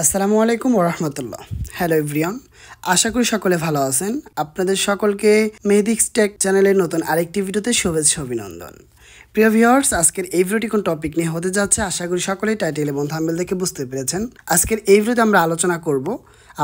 আসসালামু আলাইকুম ওরহমতুল্লাহ। হ্যালো এভরিওয়ান, আশা করি সকলে ভালো আছেন। আপনাদের সকলকে মেহেদিক্স টেক চ্যানেলের নতুন আরেকটি ভিডিওতে শুভেচ্ছা অভিনন্দন। প্রিয় ভিউয়ার্স, আজকের এই ভিডিওটি কোন টপিক নিয়ে হতে যাচ্ছে আশা করি সকলেই টাইটেল এবং থাম্বনেল দেখে বুঝতে পেরেছেন। আজকের এই ভিডিওতে আমরা আলোচনা করব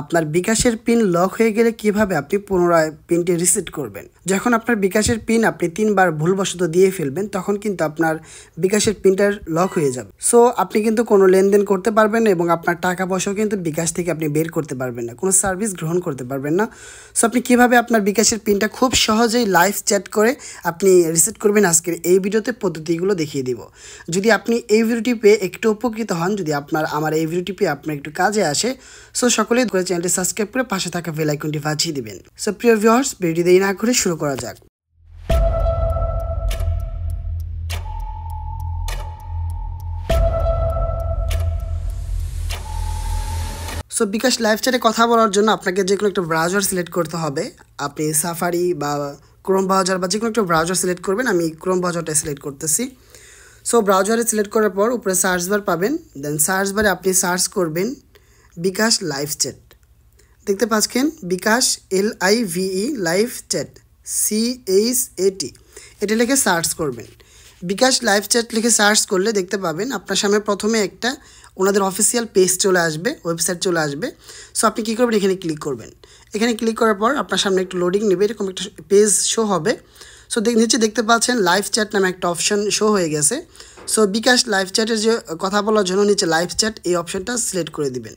আপনার বিকাশের পিন লক হয়ে গেলে কিভাবে আপনি পুনরায় পিনটি রিসেট করবেন। যখন আপনার বিকাশের পিন আপনি 3বার ভুলবশত দিয়ে ফেলবেন তখন কিন্তু আপনার বিকাশের পিনটা লক হয়ে যাবে। সো আপনি কিন্তু কোনো লেনদেন করতে পারবেন না এবং আপনার টাকা পয়সাও কিন্তু বিকাশ থেকে আপনি বের করতে পারবেন না, কোনো সার্ভিস গ্রহণ করতে পারবেন না। সো আপনি কিভাবে আপনার বিকাশের পিনটা খুব সহজেই লাইভ চ্যাট করে আপনি রিসেট করবেন, আজকের এই ভিডিওতে পদ্ধতিগুলো দেখিয়ে দিব। যদি আপনি এই ভিডিওটি পেয়ে একটু উপকৃত হন, যদি আমার এই ভিডিওটি পেয়ে আপনার একটু কাজে আসে, সো সকলেই করে চ্যানেলটি সাবস্ক্রাইব করে পাশে থাকা বেল আইকনটি বাজিয়ে দিবেন। সো প্রিয় ভিউয়ার্স, ভিডিও দেরি না করে শুরু করা যাক। সো বিকাশ লাইভ চ্যাটে কথা বলার জন্য আপনাকে যে কোনো একটা ব্রাউজার সিলেক্ট করতে হবে। আপনি সাফারি বা ক্রোম ব্রাউজার বা যে কোনো একটা ব্রাউজার সিলেক্ট করবেন। আমি ক্রোম ব্রাউজারটা সিলেক্ট করতেছি। সো ব্রাউজারে সিলেক্ট করার পর উপরে সার্চ বার পাবেন, দেন সার্চ বারে আপনি সার্চ করবেন বিকাশ লাইভ চ্যাট। দেখতে পাচ্ছেন বিকাশ LIVE লাইভ চ্যাট CHAT, এটা লিখে সার্চ করবেন। বিকাশ লাইভ চ্যাট লিখে সার্চ করলে দেখতে পাবেন আপনার সামনে প্রথমে একটা ওনাদের অফিসিয়াল পেজ চলে আসবে, ওয়েবসাইট চলে আসবে। সো আপনি কী করবেন, এখানে ক্লিক করবেন। এখানে ক্লিক করার পর আপনার সামনে একটু লোডিং নেবে, এরকম একটা পেজ শো হবে। সো নিচে দেখতে পাচ্ছেন লাইভ চ্যাট নামে একটা অপশন শো হয়ে গেছে। সো বিকাশ লাইভ চ্যাটের যে কথা বলার জন্য নিচে লাইভ চ্যাট এই অপশনটা সিলেক্ট করে দিবেন।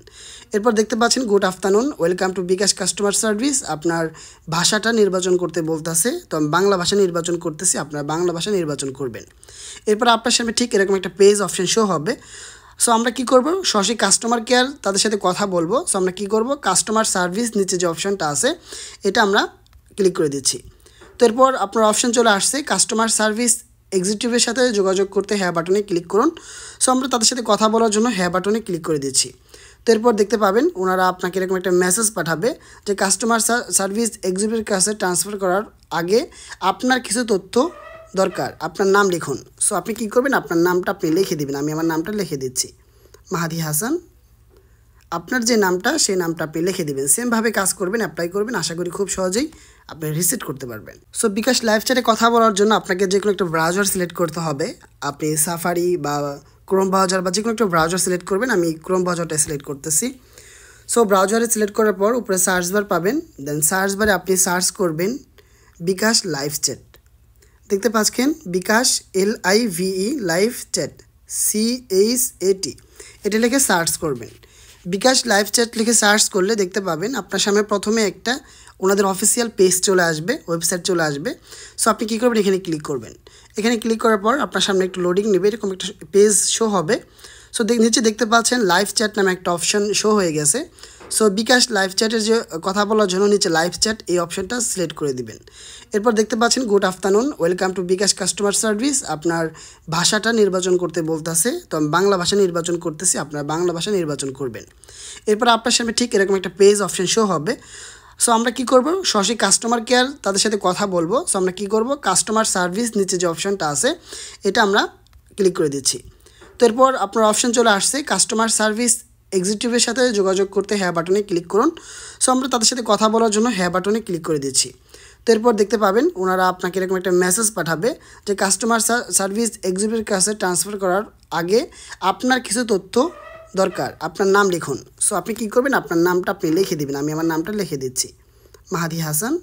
এরপর দেখতে পাচ্ছেন good afternoon, welcome to bKash customer service. আপনার ভাষাটা নির্বাচন করতে বলতেছে, তো আমি বাংলা ভাষা নির্বাচন করতেছি, আপনার বাংলা ভাষা নির্বাচন করবেন। এরপর আপনার সামনে ঠিক এরকম একটা পেজ অপশন শো হবে। সো আমরা কি করব, সরাসরি কাস্টমার কেয়ার তাদের সাথে কথা বলবো। সো আমরা কি করব, কাস্টমার সার্ভিস নিচে যে অপশনটা আছে এটা আমরা ক্লিক করে দিচ্ছি। তো এরপর আপনার অপশন চলে আসছে কাস্টমার সার্ভিস এক্সিকিউটিভের সাথে যোগাযোগ করতে হ্যাঁ বাটনে ক্লিক করুন। সো আমরা তাদের সাথে কথা বলার জন্য হ্যাঁ বাটনে ক্লিক করে দিচ্ছি। তো এরপর দেখতে পাবেন ওনারা আপনাকে এরকম একটা মেসেজ পাঠাবে যে কাস্টমার সার্ভিস এক্সিকিউটিভের কাছে ট্রান্সফার করার আগে আপনার কিছু তথ্য দরকার, আপনার নাম লিখুন। সো আপনি কী করবেন, আপনার নামটা আপনি লিখে দেবেন। আমি আমার নামটা লিখে দিচ্ছি, মাহাদি হাসান। আপনার যে নামটা সেই নামটা আপনি লিখে দেবেন। সেমভাবে কাজ করবেন, অ্যাপ্লাই করবেন, আশা করি খুব সহজেই আপনি রিসেট করতে পারবেন। সো বিকাশ লাইভ চ্যাটে কথা বলার জন্য আপনাকে যে কোনো একটা ব্রাউজার সিলেক্ট করতে হবে। আপনি সাফারি বা ক্রোম ব্রাউজার বা যে কোনো একটা ব্রাউজার সিলেক্ট করবেন। আমি ক্রোম ব্রাউজারটা সিলেক্ট করতেছি। সো ব্রাউজারে সিলেক্ট করার পর উপরে সার্চ বার পাবেন, দেন সার্চ বারে আপনি সার্চ করবেন বিকাশ লাইভ চ্যাট। দেখতে পাচ্ছেন বিকাশ LIVE লাইভ চ্যাট CHAT, এটা লিখে সার্চ করবেন। বিকাশ লাইভ চ্যাট লিখে সার্চ করলে দেখতে পাবেন আপনার সামনে প্রথমে একটা ওনাদের অফিসিয়াল পেজ চলে আসবে, ওয়েবসাইট চলে আসবে। সো আপনি কী করবেন, এখানে ক্লিক করবেন। এখানে ক্লিক করার পর আপনার সামনে একটু লোডিং নেবে, এরকম একটা পেজ শো হবে। সো নিচে দেখতে পাচ্ছেন লাইভ চ্যাট নামে একটা অপশন শো হয়ে গেছে। সো বিকাশ লাইভ চ্যাটের যে কথা বলার জন্য নিচে লাইভ চ্যাট এই অপশনটা সিলেক্ট করে দিবেন। এরপর দেখতে পাচ্ছেন good afternoon, welcome to bKash customer service. আপনার ভাষাটা নির্বাচন করতে বলতেছে, তো আমি বাংলা ভাষা নির্বাচন করতেছি, আপনার বাংলা ভাষা নির্বাচন করবেন। এরপর আপনার সামনে ঠিক এরকম একটা পেজ অপশন শো হবে। সো আমরা কি করব, সরাসরি কাস্টমার কেয়ার তাদের সাথে কথা বলবো। সো আমরা কি করব, কাস্টমার সার্ভিস নিচে যে অপশনটা আছে এটা আমরা ক্লিক করে দিচ্ছি। তো এরপর আপনার অপশন চলে আসছে কাস্টমার সার্ভিস এক্সিকিউটিভের সাথে যোগাযোগ করতে হ্যাঁ বাটনে ক্লিক করুন। সো আমরা তাদের সাথে কথা বলার জন্য হ্যাঁ বাটনে ক্লিক করে দিচ্ছি। তো এরপর দেখতে পাবেন ওনারা আপনাকে এরকম একটা মেসেজ পাঠাবে যে কাস্টমার সার্ভিস এক্সিকিউটিভের কাছে ট্রান্সফার করার আগে আপনার কিছু তথ্য দরকার, আপনার নাম লিখুন। সো আপনি কী করবেন, আপনার নামটা আপনি লিখে দেবেন। আমি আমার নামটা লিখে দিচ্ছি, মাহাদি হাসান।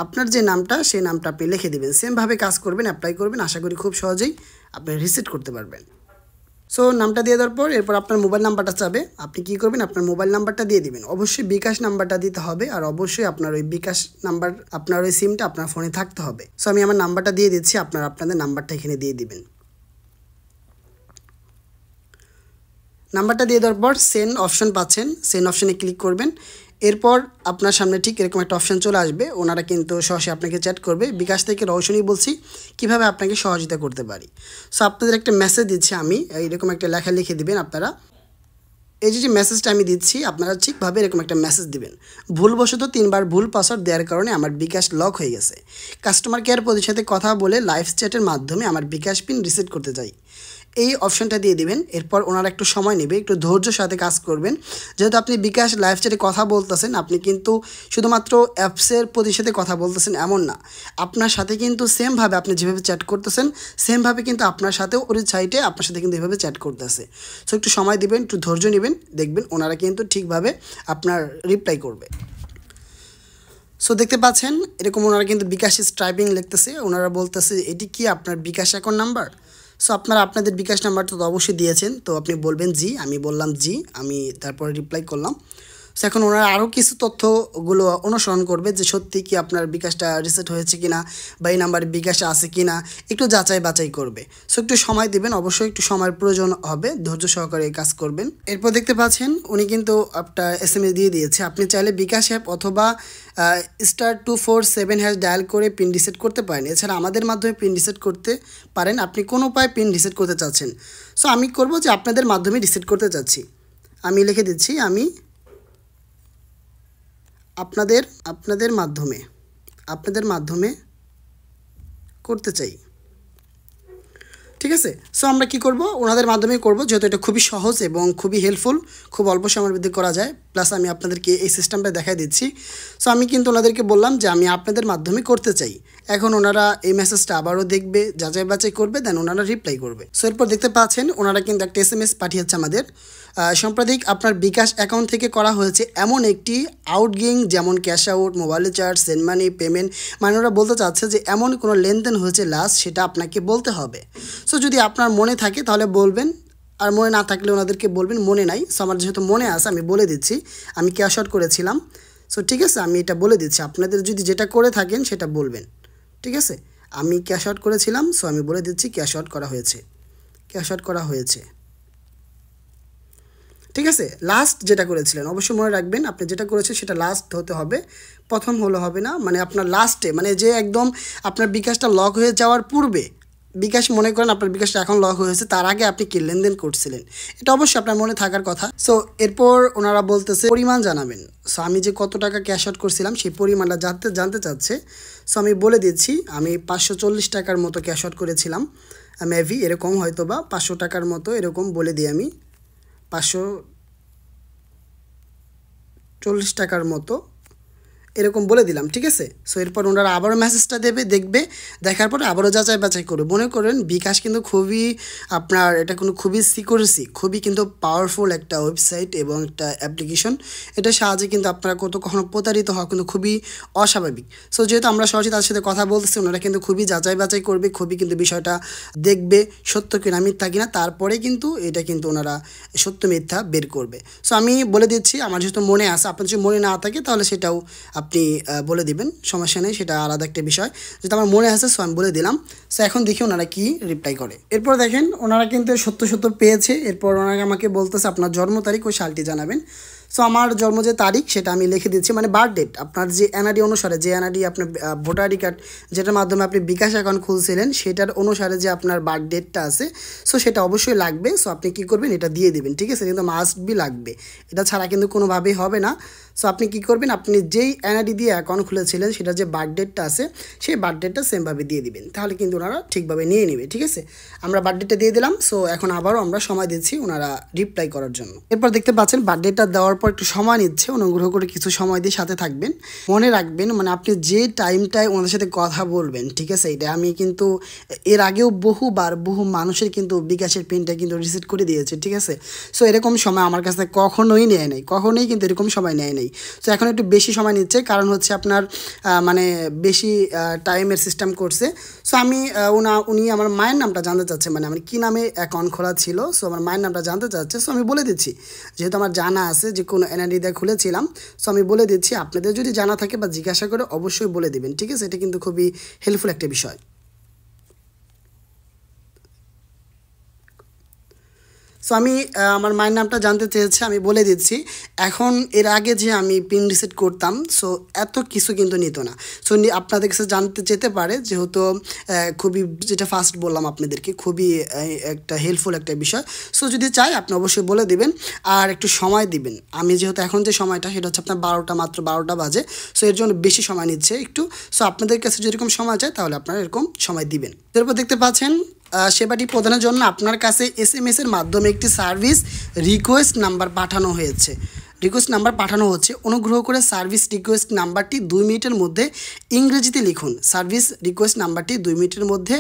আপনার যে নামটা সেই নামটা আপনি লিখে দেবেন। সেমভাবে কাজ করবেন, অ্যাপ্লাই করবেন, আশা করি খুব সহজেই আপনি রিসেট করতে পারবেন। সো নামটা দিয়ে দেওয়ার পর এরপর আপনার মোবাইল নাম্বারটা চাবে, আপনি কী করবেন, আপনার মোবাইল নাম্বারটা দিয়ে দিবেন। অবশ্যই বিকাশ নাম্বারটা দিতে হবে, আর অবশ্যই আপনার ওই বিকাশ নাম্বার, আপনার ওই সিমটা আপনার ফোনে থাকতে হবে। সো আমি আমার নাম্বারটা দিয়ে দিচ্ছি, আপনাদের নাম্বারটা এখানে দিয়ে দিবেন। নাম্বারটা দিয়ে দেওয়ার পর সেন্ড অপশন পাচ্ছেন, সেন্ড অপশনে ক্লিক করবেন। এরপর আপনার সামনে ঠিক এরকম একটা অপশন চলে আসবে, ওনারা কিন্তু সরাসরি আপনাকে চ্যাট করবে। বিকাশ থেকে রওশনী বলছি, কিভাবে আপনাকে সহযোগিতা করতে পারি। সো আপনাদের একটা মেসেজ দিচ্ছি আমি, এরকম একটা লেখা লিখে দিবেন আপনারা। এই যে মেসেজটা আমি দিচ্ছি আপনারা ঠিকভাবে এরকম একটা মেসেজ দিবেন, ভুলবশত 3বার ভুল পাসওয়ার্ড দেওয়ার কারণে আমার বিকাশ লক হয়ে গেছে। কাস্টমার কেয়ার প্রতির সাথে কথা বলে লাইভ চ্যাটের মাধ্যমে আমার বিকাশ পিন রিসেট করতে চাই। এই অপশনটা দিয়ে দিবেন। এরপর ওনারা একটু সময় নেবে, একটু ধৈর্যের সাথে কাজ করবেন। যেহেতু আপনি বিকাশ লাইভ চ্যাটে কথা বলতেছেন, আপনি কিন্তু শুধুমাত্র অ্যাপসের প্রতি সাথে কথা বলতেছেন এমন না, আপনার সাথে কিন্তু সেমভাবে আপনি যেভাবে চ্যাট করতেছেন সেমভাবে কিন্তু আপনার সাথেও ওই সাইটে আপনার সাথে কিন্তু এভাবে চ্যাট করতেছে। সো একটু সময় দিবেন, একটু ধৈর্য নেবেন, দেখবেন ওনারা কিন্তু ঠিকভাবে আপনার রিপ্লাই করবে। সো দেখতে পাচ্ছেন এরকম ওনারা কিন্তু বিকাশ টাইপিং লিখতেছে, ওনারা বলতেছে এটি কি আপনার বিকাশ অ্যাকাউন্ট নাম্বার। সো আপনারা আপনাদের বিকাশ নাম্বারটা তো অবশ্যই দিয়েছেন, তো আপনি বলবেন জি, আমি বললাম জি, আমি তারপরে রিপ্লাই করলাম। সো এখন ওনারা আরও কিছু তথ্যগুলো অনুসরণ করবে যে সত্যি কি আপনার বিকাশটা রিসেট হয়েছে কিনা বা এই নাম্বারে বিকাশে আছে কিনা, একটু যাচাই বাছাই করবে। সো একটু সময় দিবেন, অবশ্যই একটু সময়ের প্রয়োজন হবে, ধৈর্য সহকারে কাজ করবেন। এরপর দেখতে পাচ্ছেন উনি কিন্তু আপনার SMS দিয়ে দিয়েছে। আপনি চাইলে বিকাশ অ্যাপ অথবা *247# ডায়াল করে পিন রিসেট করতে পারেন। এছাড়া আমাদের মাধ্যমে পিন রিসেট করতে পারেন। আপনি কোন উপায়ে পিন রিসেট করতে চাচ্ছেন? সো আমি করব যে আপনাদের মাধ্যমে রিসেট করতে চাচ্ছি। আমি লিখে দিচ্ছি আমি আপনাদের মাধ্যমে করতে চাই। ঠিক আছে। সো আমরা কি করব, ওনাদের মাধ্যমেই করব, যেহেতু এটা খুবই সহজ এবং খুবই হেল্পফুল, খুব অল্প সময়ের মধ্যে করা যায়। প্লাস আমি আপনাদেরকে এই সিস্টেমটা দেখাই দিচ্ছি। সো আমি কিন্তু ওনাদেরকে বললাম যে আমি আপনাদের মাধ্যমে করতে চাই। এখন ওনারা এই মেসেজটা আবারও দেখবে, যাচাই বাছাই করবে, দেন ওনারা রিপ্লাই করবে। সো এরপর দেখতে পাচ্ছেন ওনারা কিন্তু একটা SMS পাঠিয়েছে আমাদের। সাম্প্রতিক আপনার বিকাশ অ্যাকাউন্ট থেকে করা হয়েছে এমন একটি আউটগোয়িং, যেমন cash out, mobile recharge, send money, payment, মানে ওরা বলতে চাচ্ছে যে এমন কোনো লেনদেন হয়েছে লাস্ট, সেটা আপনাকে বলতে হবে। সো যদি আপনার মনে থাকে তাহলে বলবেন, আর মনে না থাকলে ওনাদেরকে বলবেন মনে নাই। সো আমার যেহেতু মনে আছে আমি বলে দিচ্ছি আমি ক্যাশ আউট করেছিলাম। সো ঠিক আছে, আমি এটা বলে দিচ্ছি, আপনাদের যদি যেটা করে থাকেন সেটা বলবেন। ঠিক আছে, আমি ক্যাশ আউট করেছিলাম, সো আমি বলে দিচ্ছি ক্যাশ আউট করা হয়েছে। ঠিক আছে, লাস্ট যেটা করেছিলেন অবশ্যই মনে রাখবেন, আপনি যেটা করেছেন সেটা লাস্ট হতে হবে, প্রথম হলে হবে না। মানে আপনার লাস্টে, মানে যে একদম আপনার বিকাশটা লক হয়ে যাওয়ার পূর্বে, বিকাশ মনে করেন আপনার বিকাশটা এখন লক হয়েছে, তার আগে আপনি কি লেনদেন করছিলেন, এটা অবশ্যই আপনার মনে থাকার কথা। সো এরপর ওনারা বলতেছে পরিমাণ জানাবেন। সো আমি যে কত টাকা ক্যাশ আউট করছিলাম সেই পরিমাণটা জানতে চাচ্ছে। সো আমি বলে দিচ্ছি আমি 540 টাকার মতো ক্যাশ আউট করেছিলাম, মেবি এরকম হয়তো বা 500 টাকার মতো, এরকম বলে দিই আমি 540 টাকার মতো এরকম বলে দিলাম। ঠিক আছে। সো এরপর ওনারা আবারও মেসেজটা দেখবে, দেখার পরে আবারও যাচাই বাছাই করবে। মনে করেন বিকাশ কিন্তু খুবই আপনার এটা কোনো খুবই সিকিউরিসি, খুবই কিন্তু পাওয়ারফুল একটা ওয়েবসাইট এবং একটা অ্যাপ্লিকেশন। এটার সাহায্যে কিন্তু আপনারা কখনো প্রতারিত হওয়া কিন্তু খুবই অস্বাভাবিক। সো যেহেতু আমরা সহজে তার সাথে কথা বলতেছি, ওনারা কিন্তু খুবই যাচাই বাছাই করবে, খুবই কিন্তু বিষয়টা দেখবে সত্য কিনা মিথ্যা কিনা, তারপরে কিন্তু এটা কিন্তু ওনারা সত্য মিথ্যা বের করবে। সো আমি বলে দিচ্ছি আমার যেহেতু মনে আছে, আপনার যদি মনে না থাকে তাহলে সেটাও আপনি বলে দিবেন, সমস্যা নেই, সেটা আলাদা একটা বিষয়। যেটা আমার মনে আছে, সো আমি বলে দিলাম। সো এখন দেখি ওনারা কি রিপ্লাই করে। এরপর দেখেন ওনারা কিন্তু সত্য পেয়েছে। এরপর ওনারা আমাকে বলতেছে আপনার জন্ম তারিখ ও সালটি জানাবেন। সো আমার জন্ম যে তারিখ সেটা আমি লিখে দিচ্ছি, মানে বার্থ ডেট, আপনার যে এনআইডি অনুসারে, যে এনআইডি আপনার ভোটার আইডি কার্ড যেটার মাধ্যমে আপনি বিকাশ অ্যাকাউন্ট খুলছিলেন সেটার অনুসারে যে আপনার বার্থ ডেটটা আছে, সো সেটা অবশ্যই লাগবে। সো আপনি কী করবেন, এটা দিয়ে দেবেন। ঠিক আছে, কিন্তু মাস্ট বি লাগবে, এটা ছাড়া কিন্তু কোনোভাবেই হবে না। সো আপনি কী করবেন, আপনি যেই এনআইডি দিয়ে অ্যাকাউন্ট খুলেছিলেন সেটা যে বার্থ ডেটটা আছে সেই বার্থ ডেটটা সেমভাবে দিয়ে দিবেন, তাহলে কিন্তু ওনারা ঠিকভাবে নিয়ে নেবে। ঠিক আছে, আমরা বার্থ ডেটটা দিয়ে দিলাম। সো এখন আবারও আমরা সময় দিচ্ছি ওনারা রিপ্লাই করার জন্য। এরপর দেখতে পাচ্ছেন বার্থ ডেটটা দেওয়ার পর একটু সময় নিচ্ছে, অনুগ্রহ করে কিছু সময় দিয়ে সাথে থাকবেন। মনে রাখবেন, মানে আপনি যে টাইমটায় ওনাদের সাথে কথা বলবেন, ঠিক আছে, এটা আমি কিন্তু এর আগেও বহু মানুষের কিন্তু বিকাশের পিনটা কিন্তু রিসেট করে দিয়েছে। ঠিক আছে, সো এরকম সময় আমার কাছে কখনোই নেয় নাই, কখনোই কিন্তু এরকম সময় নেয় নাই। সো এখন একটু বেশি সময় নিচ্ছে, কারণ হচ্ছে আপনার মানে বেশি টাইমের সিস্টেম করছে। সো উনি আমার মায়ের নামটা জানতে চাচ্ছে, মানে আমার কী নামে অ্যাকাউন্ট খোলা ছিল, সো আমার মায়ের নামটা জানতে চাচ্ছে। সো আমি বলে দিচ্ছি, যেহেতু আমার জানা আছে যে কোনো এনআইডি দিয়ে খুলেছিলাম, সো আমি বলে দিচ্ছি আপনাদের যদি জানা থাকে বা জিজ্ঞাসা করে অবশ্যই বলে দিবেন। ঠিক আছে, এটা কিন্তু খুবই হেল্পফুল একটা বিষয়। সো আমি আমার মায়ের নামটা জানতে চেয়েছে, আমি বলে দিচ্ছি। এখন এর আগে যে আমি পিন রিসেট করতাম, সো এত কিছু কিন্তু নিত না। সো আপনাদের কাছে জানতে যেতে পারে, যেহেতু খুবই, যেটা ফার্স্ট বললাম আপনাদেরকে, খুবই একটা হেল্পফুল একটা বিষয়। সো যদি চাই আপনি অবশ্যই বলে দিবেন, আর একটু সময় দিবেন। আমি যেহেতু এখন যে সময়টা সেটা হচ্ছে আপনার মাত্র 12টা বাজে, সো এর জন্য বেশি সময় নিচ্ছে একটু। সো আপনাদের কাছে যেরকম সময় চাই তাহলে আপনারা এরকম সময় দিবেন। এরপর দেখতে পাচ্ছেন সেবাটি প্রদানের জন্য আপনার কাছে SMS এর মাধ্যমে একটি সার্ভিস রিকোয়েস্ট নাম্বার পাঠানো হয়েছে। রিকোয়েস্ট নাম্বার পাঠানো হচ্ছে, অনুগ্রহ করে সার্ভিস রিকোয়েস্ট নাম্বারটি 2 মিনিটের মধ্যে ইংরেজিতে লিখুন। সার্ভিস রিকোয়েস্ট নাম্বারটি 2 মিনিটের মধ্যে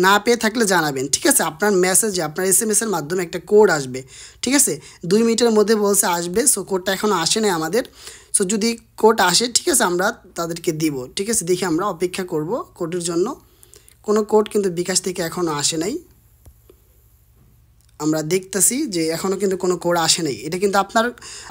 না পেয়ে থাকলে জানাবেন। ঠিক আছে, আপনার মেসেজে আপনার SMS এর মাধ্যমে একটা কোড আসবে। ঠিক আছে, 2 মিনিটের মধ্যে বলছে আসবে। সো কোডটা এখনও আসে নাই আমাদের। সো যদি কোড আসে, ঠিক আছে, আমরা তাদেরকে দিব। ঠিক আছে, দেখি আমরা অপেক্ষা করব কোডের জন্য। কোনো কোড কিন্তু বিকাশ থেকে এখনও আসে নাই। আমরা দেখতেছি যে এখনও কিন্তু কোনো কোড আসে নাই। এটা কিন্তু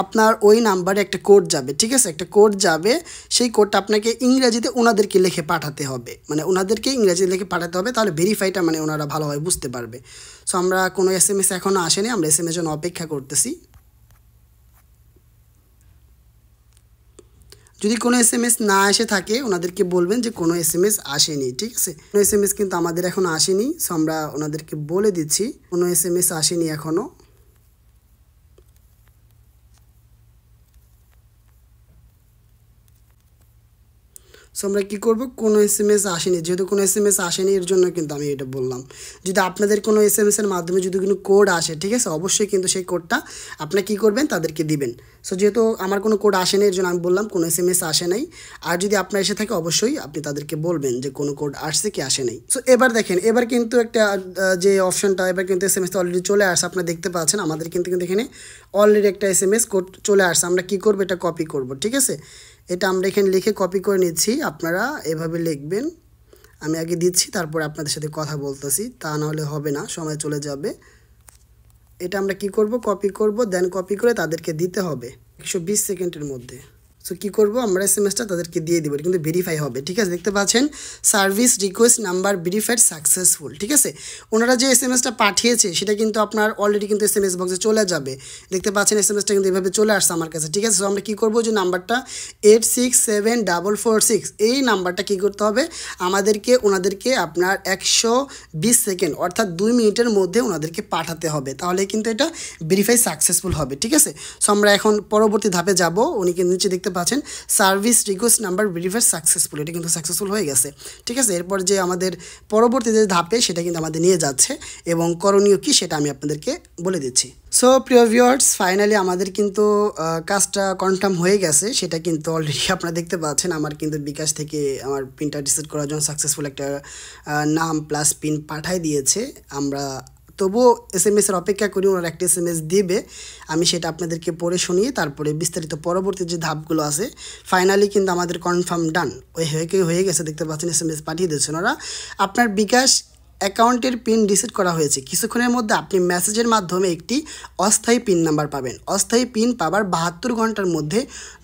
আপনার ওই নাম্বারে একটা কোড যাবে। ঠিক আছে, একটা কোড যাবে, সেই কোডটা আপনাকে ইংরেজিতে ওনাদেরকে লিখে পাঠাতে হবে, মানে ওনাদেরকে ইংরেজিতে লিখে পাঠাতে হবে, তাহলে ভেরিফাইটা মানে ওনারা ভালোভাবে বুঝতে পারবে। সো আমরা কোনো SMS এখনও আসেনি, আমরা SMS জন্য অপেক্ষা করতেছি। যদি কোনো SMS না এসে থাকে ওনাদেরকে বলবেন যে কোনো SMS আসেনি। ঠিক আছে, কোনো SMS কিন্তু আমাদের এখনও আসেনি। সো আমরা ওনাদেরকে বলে দিচ্ছি কোনো SMS আসেনি এখনও। সো আমরা কী করবো, কোনো SMS আসেনি, যেহেতু কোনো SMS আসেনি এর জন্য কিন্তু আমি এটা বললাম। যদি আপনাদের কোনো SMS এর মাধ্যমে যদি কোনো কোড আসে, ঠিক আছে, অবশ্যই কিন্তু সেই কোডটা আপনি কী করবেন, তাদেরকে দিবেন। সো যেহেতু আমার কোনো কোড আসেনি এর জন্য আমি বললাম কোনো SMS আসে নাই। আর যদি আপনার এসে থাকে অবশ্যই আপনি তাদেরকে বলবেন যে কোনো কোড আসছে কি আসে নাই। সো এবার দেখেন, এবার কিন্তু একটা যে অপশনটা, এবার কিন্তু SMS অলরেডি চলে আসছে, আপনারা দেখতে পাচ্ছেন আমাদের কিন্তু এখানে অলরেডি একটা SMS কোড চলে আসছে। আমরা কী করবো, এটা কপি করব। ঠিক আছে, এটা আমরা এখানে লিখে কপি করে নিচ্ছি। আপনারা এভাবে লিখবেন, আমি আগে দিচ্ছি তারপর আপনাদের সাথে কথা বলতেছি, তা নাহলে হবে না, সময় চলে যাবে। এটা আমরা কি করব, কপি করব, দেন কপি করে তাদেরকে দিতে হবে 120 সেকেন্ডের মধ্যে। সো কী করবো, আমরা SMSটা তাদেরকে দিয়ে দেবো, কিন্তু ভেরিফাই হবে। ঠিক আছে, দেখতে পাচ্ছেন service request number verified successful. ঠিক আছে, ওনারা যে SMSটা পাঠিয়েছে সেটা কিন্তু আপনার অলরেডি কিন্তু SMS বক্সে চলে যাবে। দেখতে পাচ্ছেন SMSটা কিন্তু এভাবে চলে আসছে আমার কাছে। ঠিক আছে, সো আমরা কী করবো, যে নাম্বারটা 867446 এই নাম্বারটা কী করতে হবে, আমাদেরকে ওনাদেরকে আপনার 120 সেকেন্ড অর্থাৎ 2 মিনিটের মধ্যে ওনাদেরকে পাঠাতে হবে, তাহলে কিন্তু এটা ভেরিফাই সাকসেসফুল হবে। ঠিক আছে, সো আমরা এখন পরবর্তী ধাপে যাব। উনি কিন্তু নিচে দেখতে পাচ্ছেন service request number verified successful, এটা কিন্তু সাকসেসফুল হয়ে গেছে। ঠিক আছে, এরপর যে আমাদের পরবর্তী যে ধাপে সেটা কিন্তু আমাদের নিয়ে যাচ্ছে, এবং করণীয় কি সেটা আমি আপনাদেরকে বলে দিচ্ছি। সো প্রিয় ভিউয়ার্স, ফাইনালি আমাদের কিন্তু কাজটা কনফার্ম হয়ে গেছে। সেটা কিন্তু অলরেডি আপনারা দেখতে পাচ্ছেন, আমার কিন্তু বিকাশ থেকে আমার পিনটা রিসেট করার জন্য সাকসেসফুল একটা নাম প্লাস পিন পাঠাই দিয়েছে। আমরা তবুও SMS এর অপেক্ষা করি, ওনার একটা SMS দিবে, আমি সেটা আপনাদেরকে পড়ে শুনিয়ে তারপরে বিস্তারিত পরবর্তী যে ধাপগুলো আছে। ফাইনালি কিন্তু আমাদের কনফার্ম ডান হয়ে গেছে, দেখতে পাচ্ছেন SMS পাঠিয়ে দিয়েছেন ওরা। আপনার বিকাশ অ্যাকাউন্টের পিন রিসেট করা হয়েছে, কিছুক্ষণের মধ্যে আপনি মেসেজের মাধ্যমে একটি অস্থায়ী পিন নাম্বার পাবেন। অস্থায়ী পিন পাবার 72 ঘন্টার মধ্যে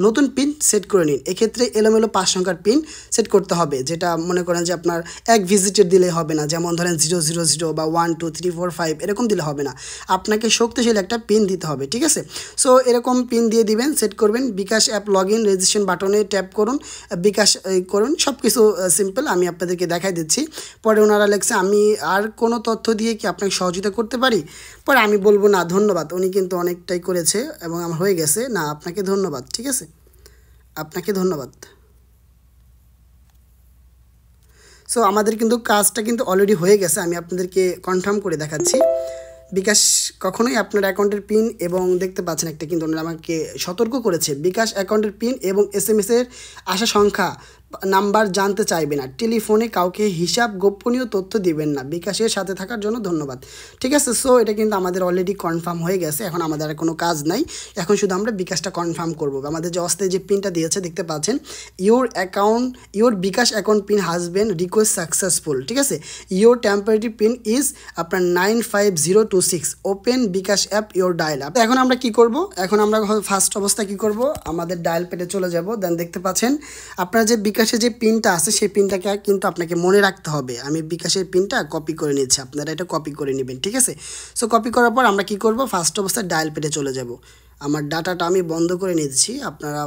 নতুন পিন সেট করে নিন। এক্ষেত্রে এলোমেলো 5 সংখ্যার পিন সেট করতে হবে, যেটা মনে করেন যে আপনার এক ভিজিটের দিলে হবে না, যেমন ধরেন 000 বা 1 2 3 4 5 এরকম দিলে হবে না, আপনাকে শক্তিশালী একটা পিন দিতে হবে। ঠিক আছে, সো এরকম পিন দিয়ে দিবেন, সেট করবেন। বিকাশ অ্যাপ লগ ইন রেজিস্ট্রেশন বাটনে ট্যাপ করুন, বিকাশ করুন, সব কিছু সিম্পল, আমি আপনাদেরকে দেখাই দিচ্ছি। পরে ওনারা লেখছে আমি আর কোনো তথ্য দিয়ে কি আপনাকে সহযোগিতা করতে পারি, পরে আমি বলবো না ধন্যবাদ, উনি কিন্তু অনেকটাই করেছে এবং আমার হয়ে গেছে, না আপনাকে ধন্যবাদ। ঠিক আছে, আপনাকে ধন্যবাদ। সো আমাদের কিন্তু কাজটা কিন্তু অলরেডি হয়ে গেছে, আমি আপনাদেরকে কনফার্ম করে দেখাচ্ছি। বিকাশ কখনোই আপনার অ্যাকাউন্টের পিন এবং দেখতে পাচ্ছেন একটা কিন্তু ওনারা আমাকে সতর্ক করেছে, বিকাশ অ্যাকাউন্টের পিন এবং SMS এর আসা সংখ্যা নাম্বার জানতে চাইবে না, টেলিফোনে কাউকে হিসাব গোপনীয় তথ্য দিবেন না। বিকাশের সাথে থাকার জন্য ধন্যবাদ। ঠিক আছে, সো এটা কিন্তু আমাদের অলরেডি কনফার্ম হয়ে গেছে, এখন আমাদের আর কোনো কাজ নাই, এখন শুধু আমরা বিকাশটা কনফার্ম করব। আমাদের যে অস্থায়ী যে পিনটা দিয়েছে দেখতে পাচ্ছেন, ইউর বিকাশ অ্যাকাউন্ট পিন হাজ বিন রিকোয়েস্ট সাকসেসফুল। ঠিক আছে, ইউর টেম্পোরারি পিন ইজ আপনার 95026, open bKash app your dial app. এখন আমরা কি করব, এখন আমরা ফার্স্ট অবস্থায় কি করব, আমাদের ডায়াল পেটে চলে যাব। দেন দেখতে পাচ্ছেন আপনারা যে বিকাশের যে পিনটা আছে সেই পিনটাকে কিন্তু আপনাকে মনে রাখতে হবে। আমি বিকাশের পিনটা কপি করে নিচ্ছি, আপনারা এটা কপি করে নেবেন। ঠিক আছে, সো কপি করার পর আমরা কি করব, ফার্স্ট অবস্থায় ডায়াল পেটে চলে যাব। আমার ডাটাটা আমি বন্ধ করে নিচ্ছি। আপনারা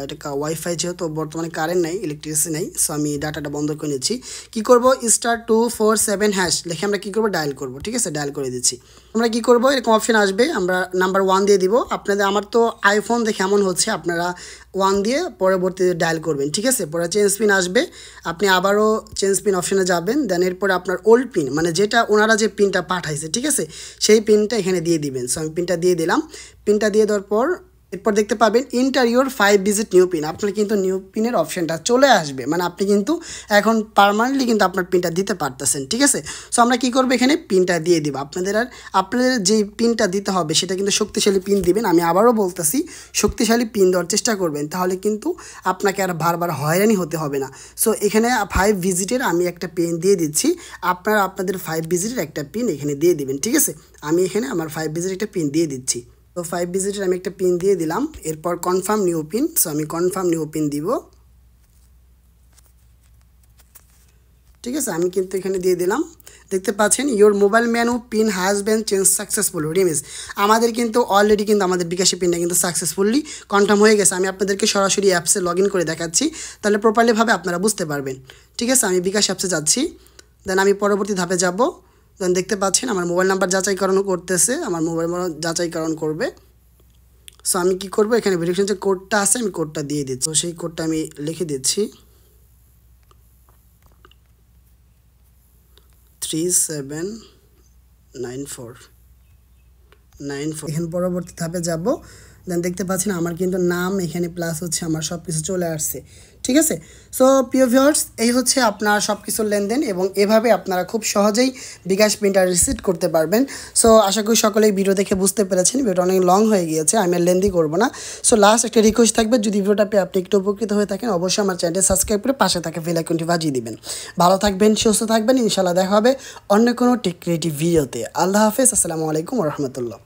এটা ওয়াইফাই যেহেতু বর্তমানে কারেন্ট নেই, ইলেকট্রিসিটি নেই, সো আমি ডাটাটা বন্ধ করে নিচ্ছি। কী করব, *247# লিখে আমরা কী করব, ডায়াল করব। ঠিক আছে, ডায়াল করে দিচ্ছি। আমরা কী করব, এরকম অপশন আসবে, আমরা নাম্বার 1 দিয়ে দিব। আমার তো আইফোন দেখে এমন হচ্ছে, আপনারা 1 দিয়ে পরবর্তীতে ডায়াল করবেন। ঠিক আছে, পরে চেঞ্জ পিন আসবে, আপনি আবারও চেঞ্জ পিন অপশনে যাবেন। দেন এরপরে আপনার ওল্ড পিন, মানে যেটা ওনারা যে পিনটা পাঠাইছে, ঠিক আছে, সেই পিনটা এখানে দিয়ে দিবেন। সো আমি পিনটা দিয়ে দিলাম। পিনটা দিয়ে দেওয়ার পর এরপর দেখতে পাবেন inter your 5 digit new pin. আপনার কিন্তু নিউ পিনের অপশানটা চলে আসবে, মানে আপনি কিন্তু এখন পার্মানেন্টলি কিন্তু আপনার পিনটা দিতে পারতেছেন। ঠিক আছে, সো আমরা কী করবো, এখানে পিনটা দিয়ে দিব। আপনাদের যে পিনটা দিতে হবে সেটা কিন্তু শক্তিশালী পিন দিবেন। আমি আবারও বলতেছি, শক্তিশালী পিন দেওয়ার চেষ্টা করবেন, তাহলে কিন্তু আপনাকে আর বারবার হয়রানি হতে হবে না। সো এখানে 5 ডিজিটের আমি একটা পিন দিয়ে দিচ্ছি, আপনারা আপনাদের 5 ডিজিটের একটা পিন এখানে দিয়ে দিবেন। ঠিক আছে, আমি এখানে আমার 5 ডিজিটের একটা পিন দিয়ে দিচ্ছি। তো 5 ডিজিটের আমি একটা পিন দিয়ে দিলাম। এরপর কনফার্ম নিউ পিন, সো আমি কনফার্ম নিউ পিন দিব। ঠিক আছে, আমি কিন্তু এখানে দিয়ে দিলাম। দেখতে পাচ্ছেন your mobile menu pin has been change successful রিমিস। আমাদের কিন্তু অলরেডি কিন্তু আমাদের বিকাশি পিনটা কিন্তু সাকসেসফুলি কনফার্ম হয়ে গেছে। আমি আপনাদেরকে সরাসরি অ্যাপসে লগ ইন করে দেখাচ্ছি, তাহলে প্রপারলিভাবে আপনারা বুঝতে পারবেন। ঠিক আছে, আমি বিকাশ অ্যাপসে যাচ্ছি। দেন আমি পরবর্তী ধাপে যাব। দেন দেখতে পাচ্ছেন আমার মোবাইল নাম্বার যাচাইকরণ করতেছে, আমার মোবাইল নাম্বার যাচাইকরণ করবে। সো আমি কী করবো, এখানে ভেরিফিকেশন যে কোডটা আছে আমি কোডটা দিয়ে দিচ্ছি। তো সেই কোডটা আমি লিখে দিচ্ছি, 3794। এখানে পরবর্তী ধাপে যাব। দেন দেখতে পাচ্ছেন আমার কিন্তু নাম এখানে প্লাস হচ্ছে আমার সব কিছু চলে আসছে। ঠিক আছে, সো প্রিয় ভিউয়ার্স, এই হচ্ছে আপনার সব কিছুর লেনদেন, এবং এভাবে আপনারা খুব সহজেই বিকাশ পিনটা রিসিভ করতে পারবেন। সো আশা করি সকলেই ভিডিও দেখে বুঝতে পেরেছেন, ভিডিওটা অনেক লং হয়ে গিয়েছে, আমি আর লেন্দি করবো না। সো লাস্ট একটা রিকোয়েস্ট থাকবে, যদি ভিডিওটা পেয়ে আপনি একটু উপকৃত হয়ে থাকেন, অবশ্যই আমার চ্যানেলটি সাবস্ক্রাইব করে পাশে থাকা বেল আইকনটি বাজিয়ে দিবেন। ভালো থাকবেন, সুস্থ থাকবেন, ইনশাআল্লাহ দেখা হবে অন্য কোনো টেক ক্রিয়েটিভ ভিডিওতে। আল্লাহ হাফেজ, আসসালামু আলাইকুম ওয়া রাহমাতুল্লাহ।